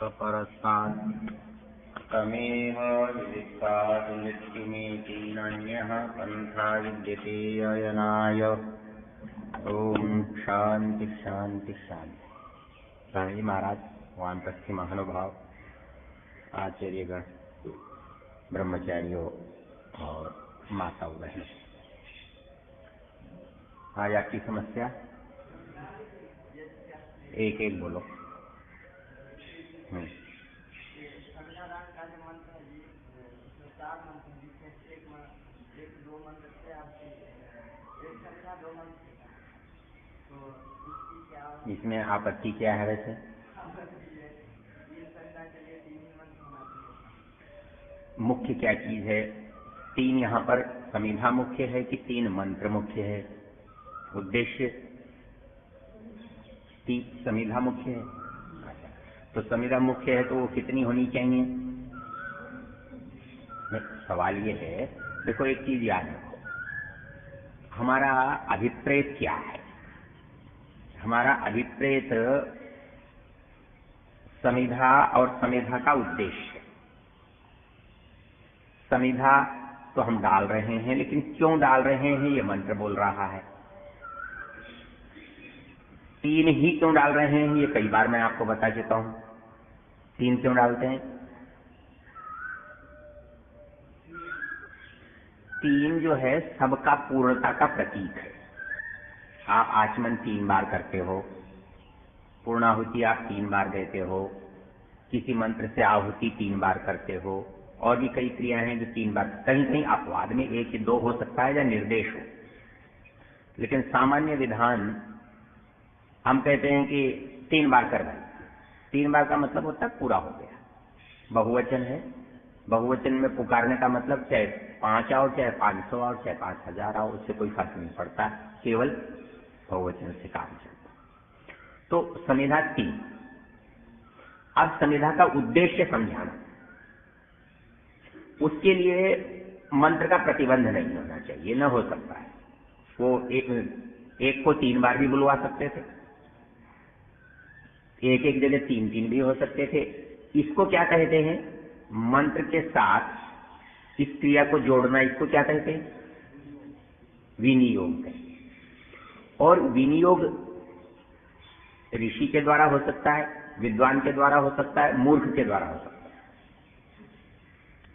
परस्तात् तमेव विदित्तात् मृत्युमेति नान्यः पन्था विद्यते अयनाय। ओम शांति शांति शांति। स्वामी जी महाराज, वानप्रस्थी महानुभाव, आचार्यगण, ब्रह्मचारियों और माताओं बहनों, आज आपकी समस्या एक एक बोलो। इसमें आपत्ति क्या है वैसे? मुख्य क्या चीज है? तीन यहाँ पर समिधा मुख्य है कि तीन मंत्र मुख्य है? उद्देश्य तीन समिधा मुख्य है। तो समिधा मुख्य है तो वो कितनी होनी चाहिए? सवाल ये है, देखो एक चीज याद रखो, हमारा अभिप्रेत क्या है? हमारा अभिप्रेत समिधा और समिधा का उद्देश्य। समिधा तो हम डाल रहे हैं, लेकिन क्यों डाल रहे हैं ये मंत्र बोल रहा है। तीन ही क्यों डाल रहे हैं ये कई बार मैं आपको बता चुका हूं। तीन क्यों डालते हैं? तीन जो है सबका पूर्णता का प्रतीक है। आप आचमन 3 बार करते हो, पूर्णाहुति आप 3 बार देते हो, किसी मंत्र से आहुति 3 बार करते हो, और भी कई क्रियाएं हैं जो 3 बार, कहीं कहीं अपवाद में 1 या 2 हो सकता है या निर्देश हो, लेकिन सामान्य विधान हम कहते हैं कि 3 बार कर रहे। 3 बार का मतलब होता है पूरा हो गया। बहुवचन है, बहुवचन में पुकारने का मतलब चाहे 5 आओ, चाहे 500 आओ, चाहे 5000 आओ, उससे कोई फर्क नहीं पड़ता, केवल बहुवचन से काम चलता। तो समिधा 3। अब समिधा का उद्देश्य समझाना, उसके लिए मंत्र का प्रतिबंध नहीं होना चाहिए, न हो सकता है। वो एक को 3 बार भी बुलवा सकते थे, एक एक जगह 3 भी हो सकते थे। इसको क्या कहते हैं? मंत्र के साथ इस क्रिया को जोड़ना, इसको क्या कहते हैं? विनियोग कहते हैं। और विनियोग ऋषि के द्वारा हो सकता है, विद्वान के द्वारा हो सकता है, मूर्ख के द्वारा हो सकता है।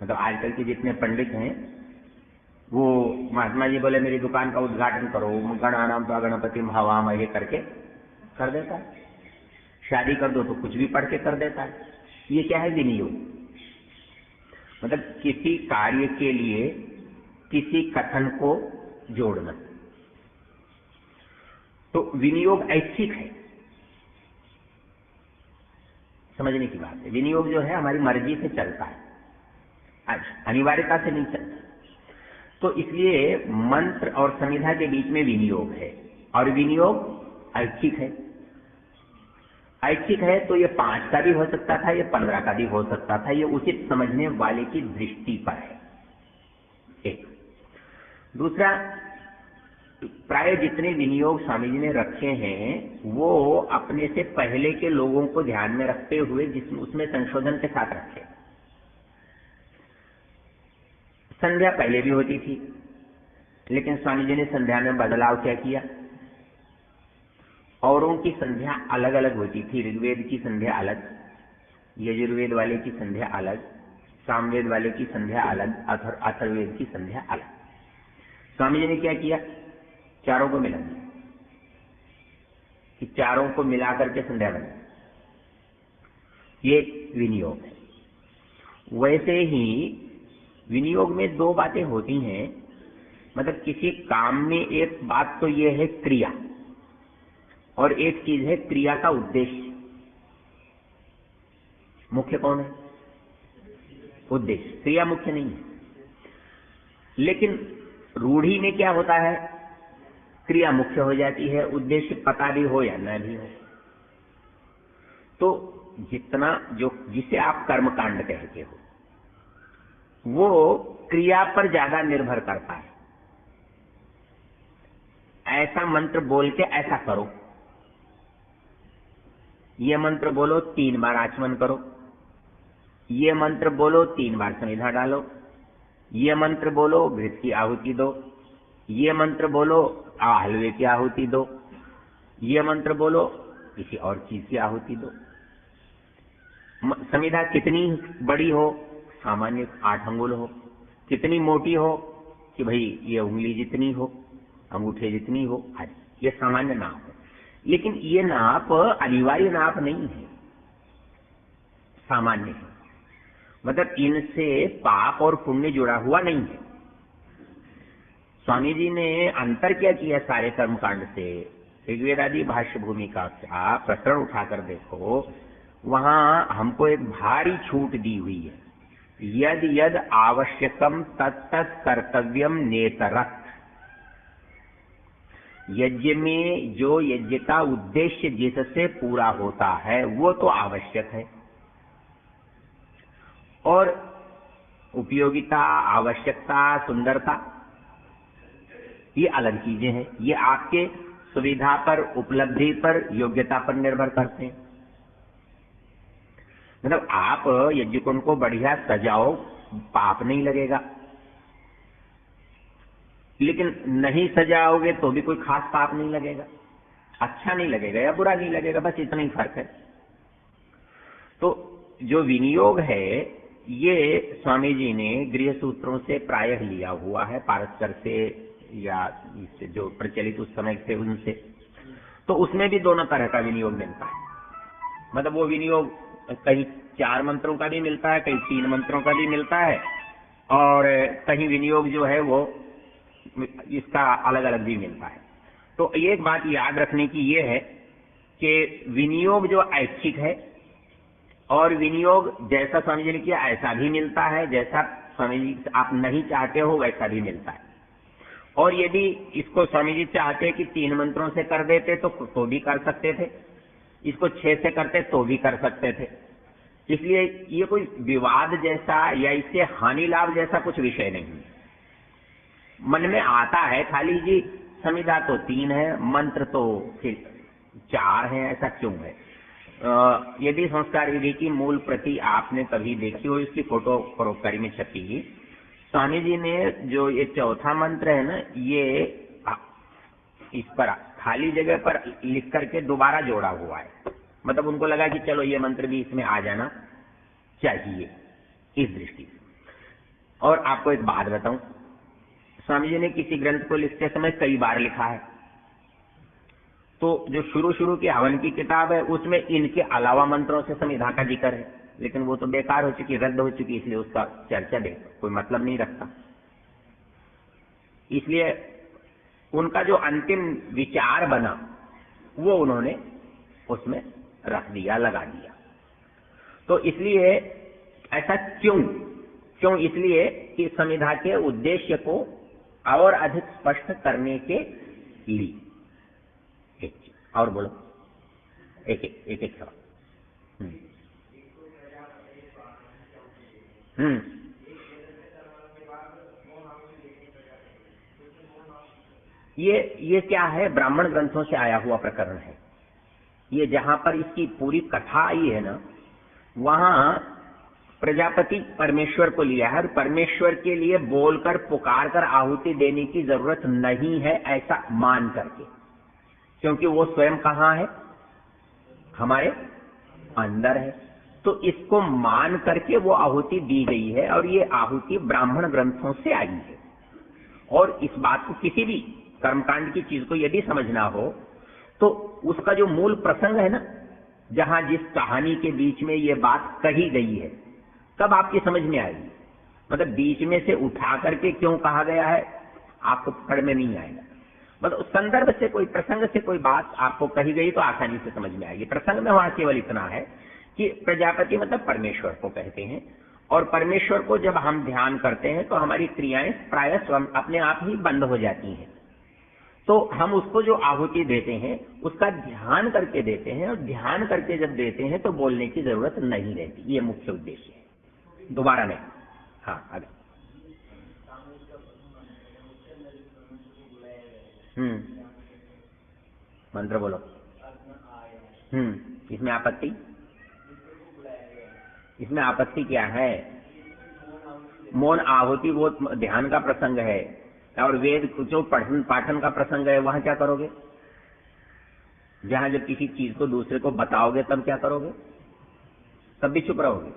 मतलब आजकल के जितने पंडित हैं, वो महात्मा जी बोले मेरी दुकान का उद्घाटन करो, गणानाम त्वा गणपतिम हवामहे करके कर देता है। शादी कर दो तो कुछ भी पढ़ के कर देता है। ये क्या है? विनियोग। मतलब किसी कार्य के लिए किसी कथन को जोड़ना। तो विनियोग ऐच्छिक है, समझने की बात है। विनियोग जो है हमारी मर्जी से चलता है, अनिवार्यता से नहीं चलता। तो इसलिए मंत्र और समिधा के बीच में विनियोग है, और विनियोग ऐच्छिक है। ऐच्छिक है तो ये 5 का भी हो सकता था, ये 15 का भी हो सकता था। ये उचित समझने वाले की दृष्टि पर है। एक दूसरा, प्राय जितने विनियोग स्वामी जी ने रखे हैं वो अपने से पहले के लोगों को ध्यान में रखते हुए उसमें संशोधन के साथ रखे। संध्या पहले भी होती थी, लेकिन स्वामी जी ने संध्या में बदलाव क्या किया? औरों की संध्या अलग अलग होती थी। ऋग्वेद की संध्या अलग, यजुर्वेद वाले की संध्या अलग, सामवेद वाले की संध्या अलग, अथर्ववेद की संध्या अलग। स्वामी जी ने क्या किया? चारों को मिला दिया, कि चारों को मिलाकर के संध्या बनी। ये विनियोग है। वैसे ही विनियोग में 2 बातें होती हैं। मतलब किसी काम में एक बात तो ये है क्रिया, और एक चीज है क्रिया का उद्देश्य। मुख्य कौन है? उद्देश्य। क्रिया मुख्य नहीं है। लेकिन रूढ़ी में क्या होता है? क्रिया मुख्य हो जाती है, उद्देश्य पता भी हो या न भी हो। तो जितना जिसे आप कर्मकांड कहते हो वो क्रिया पर ज्यादा निर्भर करता है। ऐसा मंत्र बोल के ऐसा करो, ये मंत्र बोलो 3 बार आचमन करो, ये मंत्र बोलो 3 बार समिधा डालो, ये मंत्र बोलो घृत की आहुति दो, ये मंत्र बोलो हलवे की आहुति दो, ये मंत्र बोलो किसी और चीज की आहुति दो। समिधा कितनी बड़ी हो, सामान्य 8 अंगुल हो, कितनी मोटी हो कि भाई ये उंगली जितनी हो, अंगूठे जितनी हो, आदि, ये सामान्य नाप है। लेकिन ये नाप अनिवार्य नाप नहीं है, सामान्य है। मतलब इनसे पाप और पुण्य जुड़ा हुआ नहीं है। स्वामी जी ने अंतर क्या किया सारे कर्मकांड से, ऋग्वेद आदि भाष्य भूमिका का प्रकरण उठाकर देखो, वहां हमको एक भारी छूट दी हुई है। यद यद आवश्यकम तत्त कर्तव्यम नेतरत्। यज्ञ में जो यज्ञ का उद्देश्य जिससे पूरा होता है वो तो आवश्यक है, और उपयोगिता, आवश्यकता, सुंदरता ये अलग चीजें हैं। ये आपके सुविधा पर, उपलब्धि पर, योग्यता पर निर्भर करते हैं। मतलब आप यज्ञ कुंड को बढ़िया सजाओ, पाप नहीं लगेगा, लेकिन नहीं सजाओगे तो भी कोई खास पाप नहीं लगेगा, अच्छा नहीं लगेगा या बुरा नहीं लगेगा, बस इतना ही फर्क है। तो जो विनियोग है ये स्वामी जी ने गृह सूत्रों से प्रायः लिया हुआ है, पारस्पर से या इससे जो प्रचलित उस समय से उनसे। तो उसमें भी दोनों तरह का विनियोग मिलता है। मतलब वो विनियोग कहीं 4 मंत्रों का भी मिलता है, कहीं 3 मंत्रों का भी मिलता है, और कहीं विनियोग जो है वो इसका अलग अलग भी मिलता है। तो एक बात याद रखने की ये है कि विनियोग जो ऐच्छिक है, और विनियोग जैसा स्वामी जी ने किया ऐसा भी मिलता है, जैसा स्वामी जी आप नहीं चाहते हो वैसा भी मिलता है। और यदि इसको स्वामी जी चाहते कि 3 मंत्रों से कर देते तो भी कर सकते थे, इसको 6 से करते तो भी कर सकते थे। इसलिए ये कोई विवाद जैसा या इससे हानि लाभ जैसा कुछ विषय नहीं है। मन में आता है खाली जी समिधा तो 3 है, मंत्र तो फिर 4 है, ऐसा क्यों है। यदि संस्कार विधि की मूल प्रति आपने कभी देखी हो, इसकी फोटो परोपकारी में छपी, स्वामी जी ने जो ये 4था मंत्र है ना, ये इस पर खाली जगह पर लिख करके दोबारा जोड़ा हुआ है। मतलब उनको लगा कि चलो ये मंत्र भी इसमें आ जाना चाहिए, इस दृष्टि से। और आपको एक बात बताऊं, स्वामी जी ने किसी ग्रंथ को लिखते समय कई बार लिखा है। तो जो शुरू की हवन की किताब है उसमें इनके अलावा मंत्रों से समिधा का जिक्र है, लेकिन वो तो बेकार हो चुकी, रद्द हो चुकी, इसलिए उसका चर्चा कोई मतलब नहीं रखता। इसलिए उनका जो अंतिम विचार बना वो उन्होंने उसमें रख दिया, लगा दिया। तो इसलिए ऐसा क्यों इसलिए कि समिधा के उद्देश्य को और अधिक स्पष्ट करने के लिए। और बोलो, एक सवाल। ये क्या है, ब्राह्मण ग्रंथों से आया हुआ प्रकरण है। ये जहां पर इसकी पूरी कथा आई है ना, वहां प्रजापति परमेश्वर को लिया है, और परमेश्वर के लिए बोलकर पुकार कर आहुति देने की जरूरत नहीं है ऐसा मान करके, क्योंकि वो स्वयं कहां है, हमारे अंदर है। तो इसको मान करके वो आहुति दी गई है, और ये आहुति ब्राह्मण ग्रंथों से आई है। और इस बात को, किसी भी कर्मकांड की चीज को यदि समझना हो तो उसका जो मूल प्रसंग है ना, जहां जिस कहानी के बीच में ये बात कही गई है, तब आपकी समझ में आएगी। मतलब बीच में से उठा करके क्यों कहा गया है आपको पकड़ में नहीं आएगा। मतलब संदर्भ से, कोई प्रसंग से कोई बात आपको कही गई तो आसानी से समझ में आएगी। प्रसंग में वहां केवल इतना है कि प्रजापति मतलब परमेश्वर को कहते हैं, और परमेश्वर को जब हम ध्यान करते हैं तो हमारी क्रियाएं प्रायः स्वयं अपने आप ही बंद हो जाती हैं। तो हम उसको जो आहुति देते हैं उसका ध्यान करके देते हैं, और ध्यान करके जब देते हैं तो बोलने की जरूरत नहीं रहती। ये मुख्य उद्देश्य है, दोबारा नहीं। हाँ, आगे। मंत्र बोलो। इसमें आपत्ति, इसमें आपत्ति क्या है? मौन आहुति वो ध्यान का प्रसंग है, और वेद जो पाठन का प्रसंग है वहां क्या करोगे? जहां जब किसी चीज को दूसरे को बताओगे तब क्या करोगे? तब भी चुप रहोगे।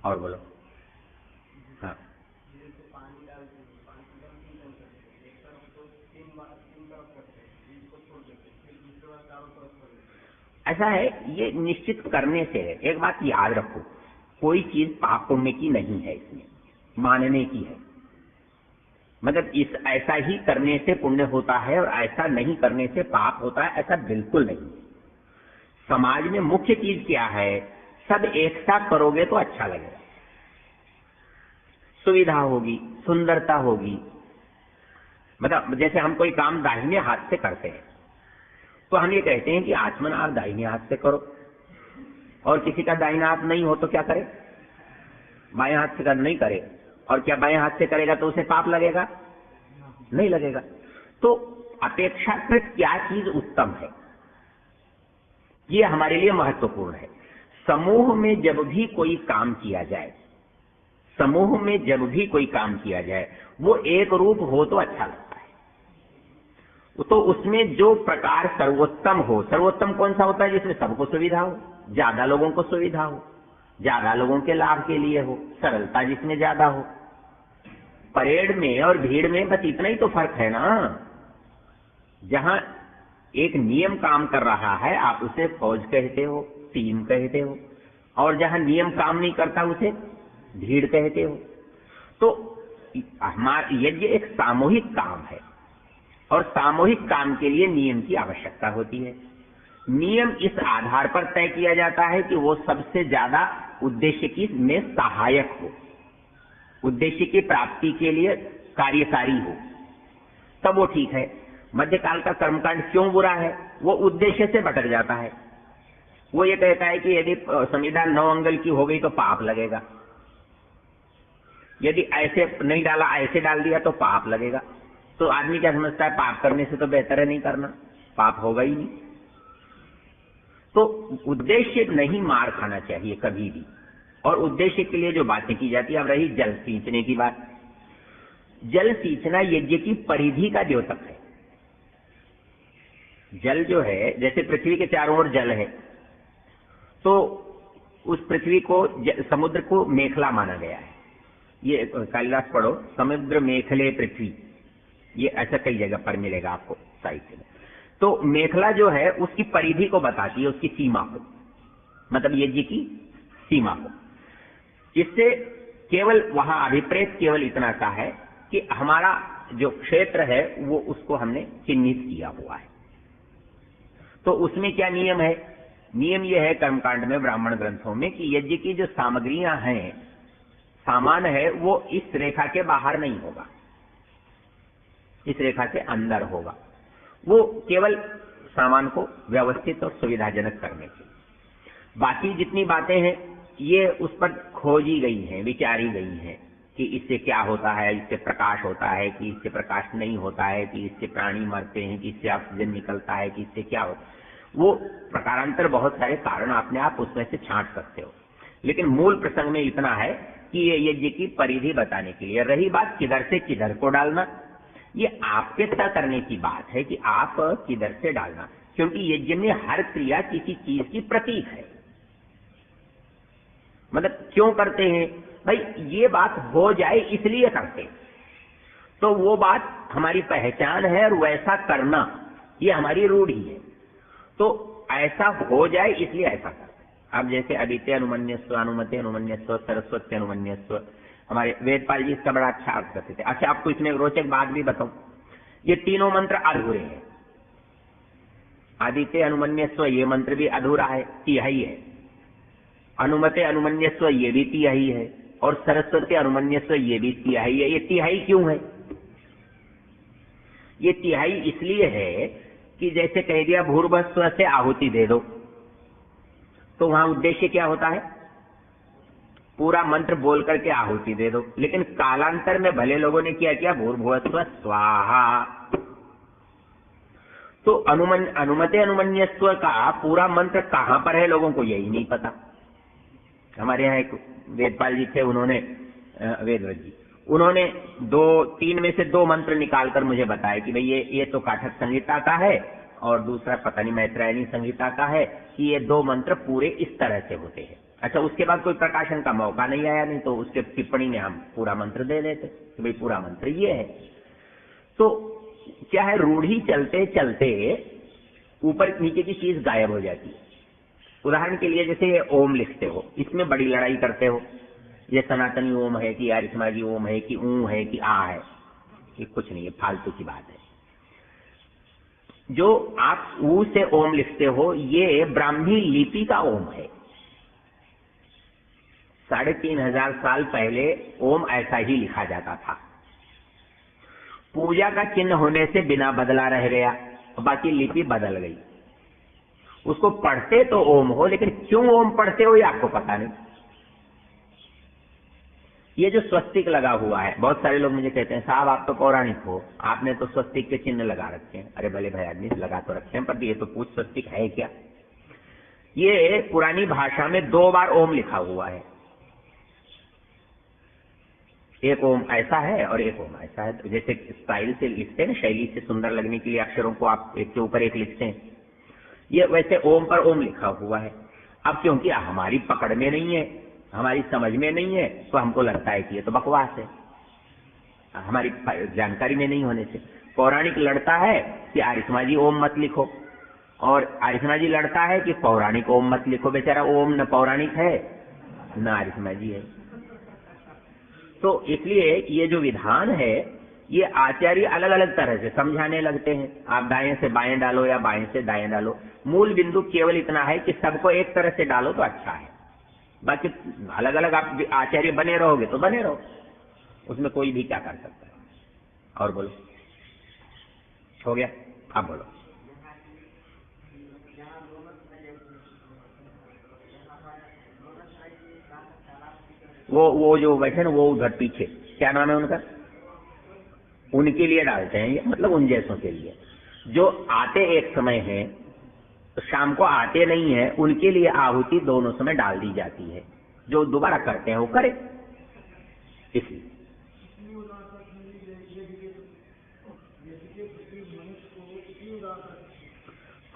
और बोलो। हाँ, ऐसा है, ये निश्चित करने से है। एक बात याद रखो, कोई चीज पाप पुण्य की नहीं है, इसमें मानने की है। मतलब इस ऐसा ही करने से पुण्य होता है और ऐसा नहीं करने से पाप होता है, ऐसा बिल्कुल नहीं। समाज में मुख्य चीज क्या है? सब एक साथ करोगे तो अच्छा लगेगा, सुविधा होगी, सुंदरता होगी। मतलब जैसे हम कोई काम दाहिने हाथ से करते हैं तो हम ये कहते हैं कि आचमन आप दाहिने हाथ से करो, और किसी का दाहिना हाथ नहीं हो तो क्या करे? बाएं हाथ से नहीं करे। और क्या बाएं हाथ से करेगा तो उसे पाप लगेगा? नहीं लगेगा। तो अपेक्षाकृत क्या चीज उत्तम है, ये हमारे लिए महत्वपूर्ण है। समूह में जब भी कोई काम किया जाए, समूह में जब भी कोई काम किया जाए, वो एक रूप हो तो अच्छा लगता है। तो उसमें जो प्रकार सर्वोत्तम हो, सर्वोत्तम कौन सा होता है? जिसमें सबको सुविधा हो, ज्यादा लोगों को सुविधा हो, ज्यादा लोगों के लाभ के लिए हो, सरलता जिसमें ज्यादा हो। परेड में और भीड़ में बस इतना ही तो फर्क है ना। जहां एक नियम काम कर रहा है आप उसे फौज कहते हो, टीम कहते हो, और जहां नियम काम नहीं करता उसे भीड़ कहते हो। तो हमारा यज्ञ एक सामूहिक काम है, और सामूहिक काम के लिए नियम की आवश्यकता होती है। नियम इस आधार पर तय किया जाता है कि वो सबसे ज्यादा उद्देश्य की में सहायक हो, उद्देश्य की प्राप्ति के लिए कार्यकारी हो, तब वो ठीक है। मध्यकाल का कर्मकांड क्यों बुरा है? वो उद्देश्य से भटक जाता है। वो ये कहता है कि यदि संविधान 9 अंगल की हो गई तो पाप लगेगा, यदि ऐसे नहीं डाला ऐसे डाल दिया तो पाप लगेगा। तो आदमी क्या समझता है? पाप करने से तो बेहतर है नहीं करना, पाप होगा ही नहीं। तो उद्देश्य नहीं मार खाना चाहिए कभी भी। और उद्देश्य के लिए जो बातें की जाती है, अब रही जल सींचने की बात। जल सींचना यज्ञ की परिधि का द्योतक है। जल जो है, जैसे पृथ्वी के चारों ओर जल है, तो उस पृथ्वी को समुद्र को मेखला माना गया है। ये कालिदास पढ़ो, समुद्र मेखले पृथ्वी, ये ऐसा कई जगह पर मिलेगा आपको साहित्य में। तो मेखला जो है उसकी परिधि को बताती है, उसकी सीमा को, मतलब यज्ञ की सीमा को। इससे केवल वहां अभिप्रेत केवल इतना सा है कि हमारा जो क्षेत्र है वो उसको हमने चिन्हित किया हुआ है। तो उसमें क्या नियम है? नियम यह है कर्मकांड में, ब्राह्मण ग्रंथों में, कि यज्ञ की जो सामग्रियां हैं, सामान है, वो इस रेखा के बाहर नहीं होगा, इस रेखा के अंदर होगा। वो केवल सामान को व्यवस्थित और सुविधाजनक करने की। बाकी जितनी बातें हैं ये उस पर खोजी गई हैं, विचारी गई हैं कि इससे क्या होता है, इससे प्रकाश होता है कि इससे प्रकाश नहीं होता है, कि इससे प्राणी मरते हैं, कि इससे ऑक्सीजन निकलता है, कि इससे क्या होता है। वो प्रकारांतर बहुत सारे कारण आपने आप उसमें से छांट सकते हो, लेकिन मूल प्रसंग में इतना है कि ये यज्ञ की परिधि बताने के लिए। रही बात किधर से किधर को डालना, ये आपके तय करने की बात है कि आप किधर से डालना, क्योंकि यज्ञ में हर क्रिया किसी चीज की प्रतीक है। मतलब क्यों करते हैं भाई? ये बात हो जाए इसलिए करते हैं, तो वो बात हमारी पहचान है और वैसा करना ये हमारी रूढ़ी है। तो ऐसा हो जाए इसलिए ऐसा करते हैं। अब जैसे अदित्य अनुमन्यस्व, अनुमते अनुमन्यस्व, सरस्वती अनुमन्यस्व, हमारे वेदपाल जी इसका बड़ा अच्छा अर्थ करते थे। अच्छा, आपको इसमें रोचक बात भी बताऊं, ये तीनों मंत्र अधूरे हैं। आदित्य अनुमन्यस्व ये मंत्र भी अधूरा है, तिहाई है। अनुमते अनुमन्यस्व ये भी तिहाई है, और सरस्वती अनुमन्यस्व ये भी तिहाई है। ये तिहाई क्यों है? ये तिहाई इसलिए है कि जैसे कह दिया भूर्भुवस्व से आहुति दे दो, तो वहां उद्देश्य क्या होता है? पूरा मंत्र बोल करके आहुति दे दो। लेकिन कालांतर में भले लोगों ने क्या किया, भूर्भुवस्व स्वाहा, तो अनुमते अनुमन्यस्व का पूरा मंत्र कहां पर है, लोगों को यही नहीं पता। हमारे यहाँ एक वेदपाल जी थे, उन्होंने वेदव्रत जी, उन्होंने 3 में से 2 मंत्र निकालकर मुझे बताया कि भाई ये तो काठक संहिता का है और दूसरा पता नहीं मैत्रायणी संहिता का है, कि ये 2 मंत्र पूरे इस तरह से होते हैं। अच्छा, उसके बाद कोई प्रकाशन का मौका नहीं आया, नहीं तो उसके टिप्पणी में हम पूरा मंत्र दे देते कि भाई पूरा मंत्र ये है। तो क्या है, रूढ़ी चलते चलते ऊपर नीचे की चीज गायब हो जाती है। उदाहरण के लिए जैसे ये ओम लिखते हो, इसमें बड़ी लड़ाई करते हो, ये सनातनी ओम है कि आर्यसमाजी ओम है कि ऊ है कि आ है, ये कुछ नहीं है, फालतू की बात है। जो आप ऊ से ओम लिखते हो, ये ब्राह्मी लिपि का ओम है। 3500 साल पहले ओम ऐसा ही लिखा जाता था। पूजा का चिन्ह होने से बिना बदला रह गया, बाकी लिपि बदल गई। उसको पढ़ते तो ओम हो, लेकिन क्यों ओम पढ़ते हो ये आपको पता नहीं। ये जो स्वस्तिक लगा हुआ है, बहुत सारे लोग मुझे कहते हैं साहब आप तो पौराणिक हो, आपने तो स्वस्तिक के चिन्ह लगा रखे हैं। अरे भले भाई आदमी लगा तो रखे हैं, पर ये तो पूछ स्वस्तिक है क्या। ये पुरानी भाषा में 2 बार ओम लिखा हुआ है। एक ओम ऐसा है और एक ओम ऐसा है। तो जैसे स्टाइल से लिखते हैं ना, शैली से सुंदर लगने के लिए अक्षरों को आप एक के ऊपर एक लिखते हैं, ये वैसे ओम पर ओम लिखा हुआ है। अब क्योंकि हमारी पकड़ में नहीं है, हमारी समझ में नहीं है, तो हमको लगता है कि ये तो बकवास है, हमारी जानकारी में नहीं होने से। पौराणिक लड़ता है कि आर्यसमाजी ओम मत लिखो, और आर्यसमाजी लड़ता है कि पौराणिक ओम मत लिखो। बेचारा ओम न पौराणिक है न आर्यसमाजी है। तो इसलिए ये जो विधान है, ये आचार्य अलग अलग तरह से समझाने लगते हैं। आप दाएं से बाएं डालो या बाएं से दाएं डालो, मूल बिंदु केवल इतना है कि सबको एक तरह से डालो तो अच्छा है। बाकी अलग अलग आप आचार्य बने रहोगे तो बने रहो, उसमें कोई भी क्या कर सकता है। और बोलो, हो गया? आप बोलो। वो जो बैठे ना, वो उधर पीछे, क्या नाम है उनका, उनके लिए डालते हैं ये, मतलब उन जैसों के लिए जो आते एक समय है तो शाम को आते नहीं है, उनके लिए आहुति दोनों समय डाल दी जाती है। जो दोबारा करते हैं वो करे। इसलिए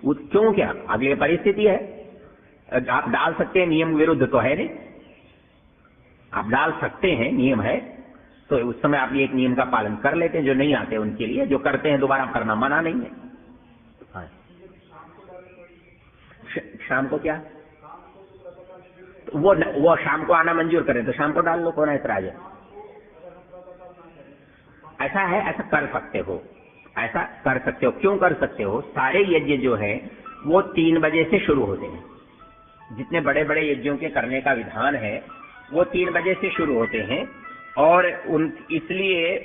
क्यों, क्या अगली परिस्थिति है। आप डाल सकते हैं, नियम विरुद्ध तो है नहीं, आप डाल सकते हैं, नियम है, तो उस समय आप ये एक नियम का पालन कर लेते हैं। जो नहीं आते उनके लिए, जो करते हैं दोबारा करना मना नहीं है। हाँ। शाम को क्या, वो शाम को आना मंजूर करें तो शाम को डाल लो, कौन ऐतराज है। ऐसा है, ऐसा कर सकते हो, ऐसा कर सकते हो। क्यों कर सकते हो, सारे यज्ञ जो है वो 3 बजे से शुरू होते हैं। जितने बड़े बड़े यज्ञों के करने का विधान है वो 3 बजे से शुरू होते हैं, और इसलिए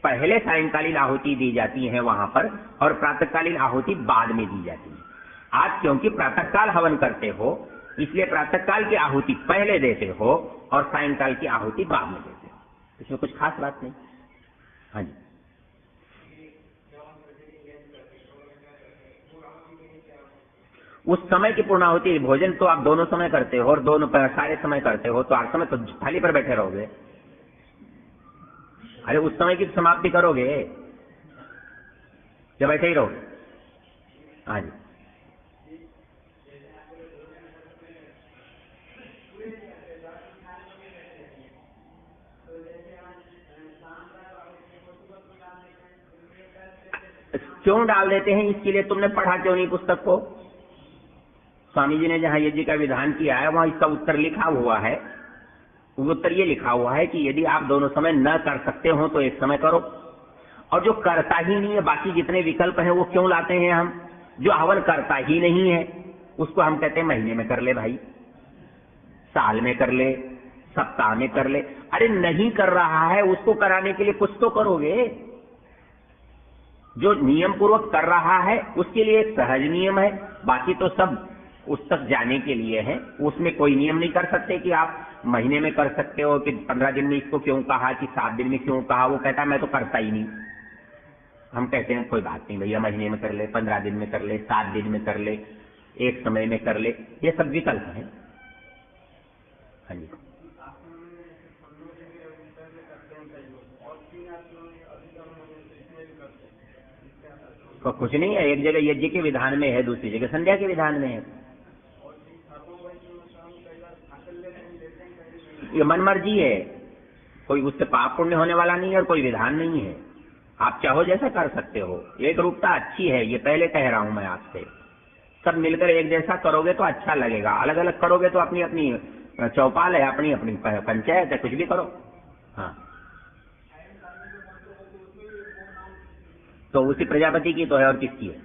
पहले सायंकालीन आहुति दी जाती है वहां पर, और प्रातःकालीन आहुति बाद में दी जाती है। आज क्योंकि प्रातःकाल हवन करते हो, इसलिए प्रातःकाल की आहुति पहले देते हो और सायंकाल की आहुति बाद में देते हो। इसमें कुछ खास बात नहीं। हाँ जी, उस समय की पूर्णाहुति, भोजन तो आप दोनों समय करते हो और दोनों सारे समय करते हो, तो 8 समय तो थाली पर बैठे रहोगे। अरे उस समय की समाप्ति करोगे जब बैठे ही रहोगे। हाँ जी, क्यों डाल देते हैं, इसके लिए तुमने पढ़ा क्यों नहीं पुस्तक को। स्वामी जी ने जहां यज्ञ का विधान किया है वहां इसका उत्तर लिखा हुआ है। उत्तर ये लिखा हुआ है कि यदि आप दोनों समय न कर सकते हो तो एक समय करो, और जो करता ही नहीं है, बाकी जितने विकल्प हैं वो क्यों लाते हैं हम। जो हवन करता ही नहीं है उसको हम कहते हैं महीने में कर ले भाई, साल में कर ले, सप्ताह में कर ले। अरे नहीं कर रहा है उसको कराने के लिए कुछ तो करोगे। जो नियम पूर्वक कर रहा है उसके लिए एक सहज नियम है, बाकी तो सब उस तक जाने के लिए है। उसमें कोई नियम नहीं कर सकते कि आप महीने में कर सकते हो, कि 15 दिन में इसको क्यों कहा, कि 7 दिन में क्यों कहा। वो कहता मैं तो करता ही नहीं, हम कहते हैं कोई बात नहीं भैया, महीने में कर ले, 15 दिन में कर ले, 7 दिन में कर ले, एक समय में कर ले, ये सब विकल्प है। हाँ जी। तो कुछ नहीं है, एक जगह यज्ञ के विधान में है, दूसरी जगह संध्या के विधान में है। ये मन मर्जी है, कोई उससे पाप पुण्य होने वाला नहीं है और कोई विधान नहीं है। आप चाहो जैसा कर सकते हो। एक रूपता अच्छी है, ये पहले कह रहा हूं मैं आपसे। सब मिलकर एक जैसा करोगे तो अच्छा लगेगा, अलग अलग करोगे तो अपनी अपनी चौपाल है, अपनी अपनी पंचायत है, कुछ भी करो। हाँ, तो उसी प्रजापति की तो है और किसकी है?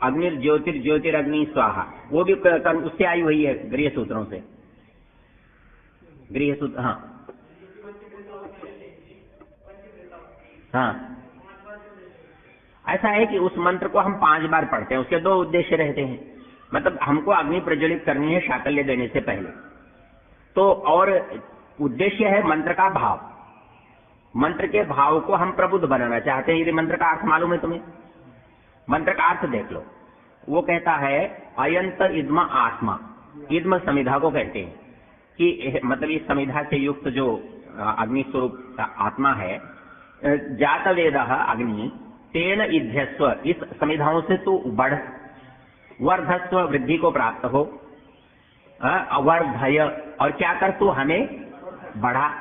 अग्नि ज्योतिर्ज्योतिरग्नि स्वाहा, वो भी उससे आई हुई है, गृह सूत्रों से। गृह सूत्र, हाँ हाँ। ऐसा है कि उस मंत्र को हम 5 बार पढ़ते हैं, उसके 2 उद्देश्य रहते हैं। मतलब हमको अग्नि प्रज्वलित करनी है शाकल्य देने से पहले, तो और उद्देश्य है मंत्र का भाव। मंत्र के भाव को हम प्रबुद्ध बनाना चाहते हैं। यदि मंत्र का अर्थ मालूम है तुम्हें? मंत्र का अर्थ देख लो। वो कहता है अयंत इद्म आत्मा, इद्म समिधा को कहते हैं कि मतलब इस समिधा से युक्त जो अग्नि स्वरूप आत्मा है, जात वेद अग्नि तेन इध्यस्व, इस समिधाओं से तू बढ़, वर्धस्व वृद्धि को प्राप्त हो, अवर्धय और क्या कर तू हमें बढ़ा।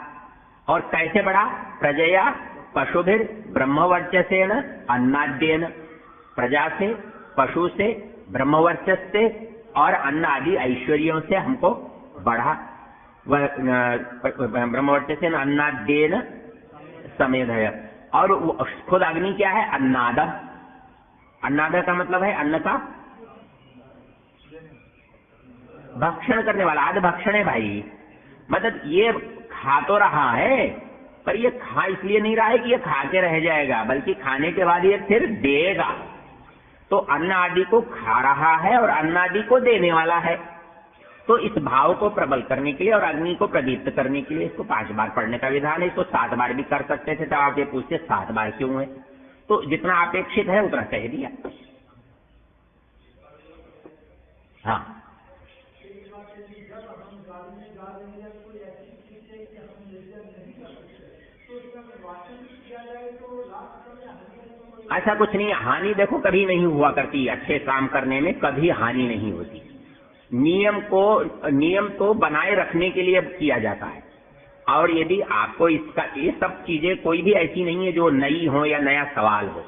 और कैसे बढ़ा? प्रजया पशुभिर ब्रह्मवर्चसेन अन्नाद्येन, प्रजा से, पशु से, ब्रह्मवर्चस से और अन्न आदि ऐश्वर्यों से हमको बढ़ा। ब्रह्मवर्चसेन अन्नाद्येन समेधय। और खुद अग्नि क्या है? अन्नाद। अन्नाद का मतलब है अन्न का भक्षण करने वाला। आद भक्षण है भाई, मतलब ये खा तो रहा है, पर ये खा इसलिए नहीं रहा है कि ये खा के रह जाएगा, बल्कि खाने के बाद ये फिर देगा। तो अन्न आदि को खा रहा है और अन्न आदि को देने वाला है। तो इस भाव को प्रबल करने के लिए और अग्नि को प्रदीप्त करने के लिए इसको 5 बार पढ़ने का विधान है। इसको 7 बार भी कर सकते थे, तो आप ये पूछते 7 बार क्यों है? तो जितना अपेक्षित है उतना कह दिया। हाँ, ऐसा कुछ नहीं। हानि देखो कभी नहीं हुआ करती, अच्छे काम करने में कभी हानि नहीं होती। नियम को बनाए रखने के लिए किया जाता है। और यदि आपको इसका, ये सब चीजें कोई भी ऐसी नहीं है जो नई हो या नया सवाल हो।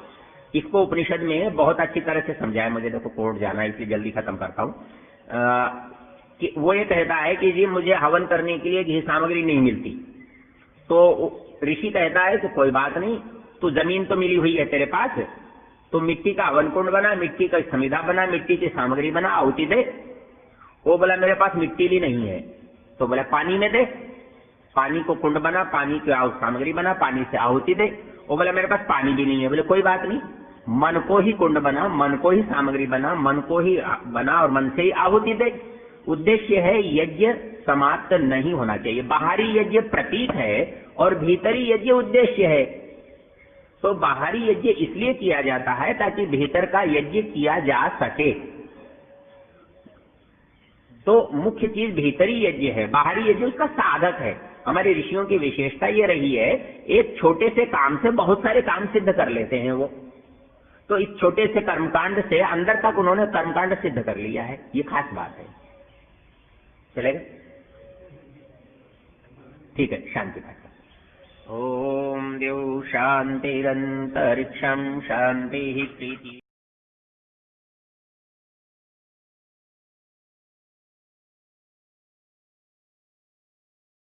इसको उपनिषद में बहुत अच्छी तरह से समझाया। मुझे देखो कोर्ट जाना है, इसलिए जल्दी खत्म करता हूँ। कि वो ये कहता है कि जी मुझे हवन करने के लिए घी सामग्री नहीं मिलती, तो ऋषि कहता है कि कोई बात नहीं, तो जमीन तो मिली हुई है तेरे पास, तो मिट्टी का हवन कुंड बना, मिट्टी का समिधा बना, मिट्टी की सामग्री बना, आहुति दे। वो बोला मेरे पास मिट्टी भी नहीं है, तो बोला पानी में दे। पानी को कुंड बना, पानी की सामग्री बना, पानी से आहुति दे। वो बोला मेरे पास पानी भी नहीं है, बोले कोई बात नहीं, मन को ही कुंड बना, मन को ही सामग्री बना, मन को ही बना और मन से ही आहुति दे। उद्देश्य है यज्ञ समाप्त नहीं होना चाहिए। बाहरी यज्ञ प्रतीक है और भीतरी यज्ञ उद्देश्य है। तो बाहरी यज्ञ इसलिए किया जाता है ताकि भीतर का यज्ञ किया जा सके। तो मुख्य चीज भीतरी यज्ञ है, बाहरी यज्ञ उसका साधक है। हमारे ऋषियों की विशेषता ये रही है, एक छोटे से काम से बहुत सारे काम सिद्ध कर लेते हैं वो। तो इस छोटे से कर्मकांड से अंदर तक उन्होंने कर्मकांड सिद्ध कर लिया है, ये खास बात है। चलेगा? ठीक है, शांति पाठ। ओम देव शांतिरंतरिक्षं शांति प्रीति।